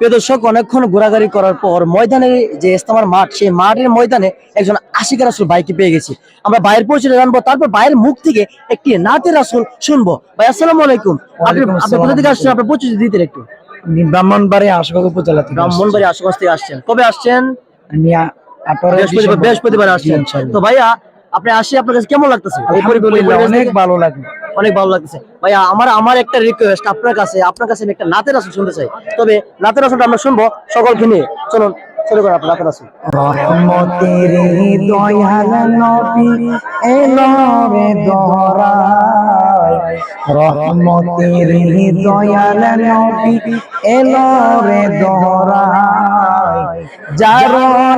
প্রিয় দর্শক, অনেকক্ষণ ঘোরাঘুরি করার পর ময়দানের যে ইস্তেমার মাঠ, সেই মাঠের ময়দানে একজন আশিকের রাসূল ভাইকে পেয়ে গেছি। আমরা ভাইয়ের পরিচয় জানবো, তারপর ভাইয়ের মুখ থেকে একটি নাতের রাসূল শুনবো। ভাই আসসালামু আলাইকুম। আপনি কোথা থেকে আসছেন? আপনার পরিচয় দিতে একটু। ব্রাহ্মণবাড়িয়া আশুগঞ্জ উপজেলা থেকে। ব্রাহ্মণবাড়িয়া আশুগঞ্জ থেকে আসছেন। কবে আসছেন? আমি বৃহস্পতিবার আসছেন। তো ভাইয়া, আপনি আসি, আপনার কাছে কেমন লাগতেছে? আলহামদুলিল্লাহ, অনেক ভালো লাগে। অনেক ভালো লাগতেছে ভাইয়া। আমার একটা রিকোয়েস্ট আপনার কাছে আমি একটা নাতের রাসূল শুনতে চাই। তবে নাতের রাসূলটা আমরা শুনবো সকলকে নিয়ে। চলুন শুরু করেন আপনার নাতের রাসূল। রহমতের দয়াল নবী এলো রে ধরায়, রহমতের দয়াল নবী এলো রে ধরায়, যার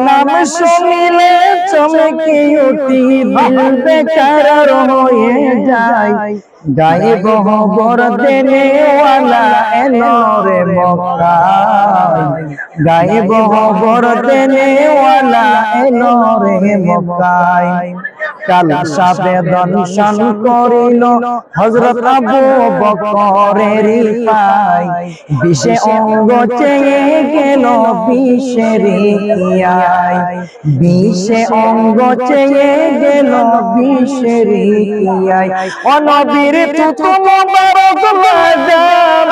নাম শুনিলে চমকে উঠি দিল বেকার হয়ে যায়, গায়েব খবর দেনে ওয়ালা এলো রে মক্কায়, গায়েব খবর দেনে ওয়ালা এলো রে মক্কায়। কাল সাবেদন শান করিল হযরত আবু বকরের পায়, বিশে অঙ্গ চেয়ে গেল বিশের কিয়ায়, বিশে অঙ্গ চেয়ে গেল বিশের কিয়ায়। ও নবীর তুতু মুবারক লাগাম,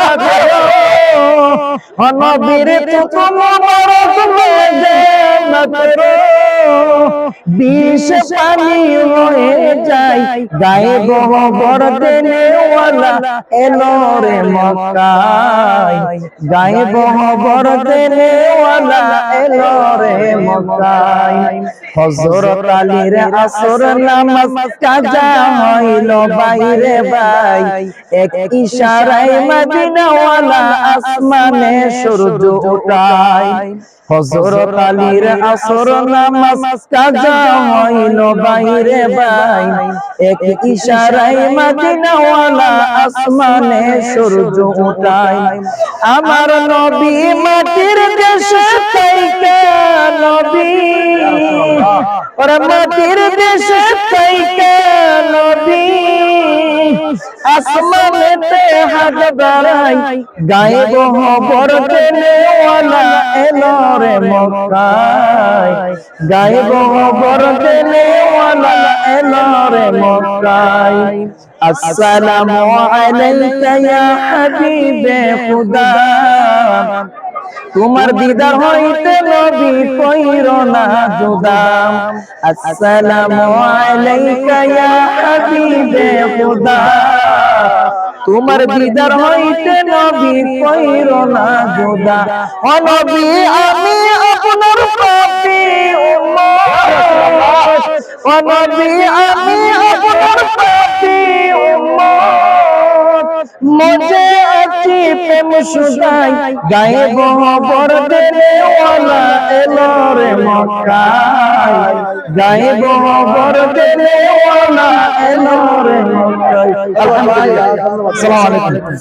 ও নবীর তুতু মুবারক লাগাম, বিষ পানি হয়ে যায়, গায়েব খবর দেনে ওয়ালা এলো রে মক্কায়, গায়েব খবর দেনে ওয়ালা এলো রে মক্কায়। হযরত আলীর আসর নামাজ কাজা হইল বাইরে ভাই, এক ইশারায় মদিনা ওয়ালা আসমানে সূর্য উঠায়। হযরত আলীর আসর নামাজ কাজা হইল বাইরে ভাই, এক ইশারায় মদিনা ওয়ালা আসমানে সূর্য উঠায়। আমার নবী মাটির দেশে থাইকা, নবী ওরে মাটির দেশে থাইকা নবী আসমানেতে হাত বাড়াই, গায়েব খবর দেনে ওয়ালা এলো রে মক্কায়, গায়েব খবর দেনে ওয়ালা এলো রে মক্কায়। আসসালামু আলাইকা ইয়া হাবিবে খুদা, তোমার দিদার হইতে নবী কইর না জুদা। আসসালামু আলাইকা ইয়া হাবিবে খুদা, তোমার দিদার হইতে নবী কইর না জুদা। ও নবী আমি আপনার পাপী উম্মত, ও নবী আমি আপনার পাপী উম্মত, মজে আছি প্রেম সুদাই, গায়েব খবর দেনে ওয়ালা এলো রে মক্কায়, গায়েব খবর দেনে ওয়ালা এলো রে মক্কায়। আলহামদুলিল্লাহ। আসসালামু আলাইকুম।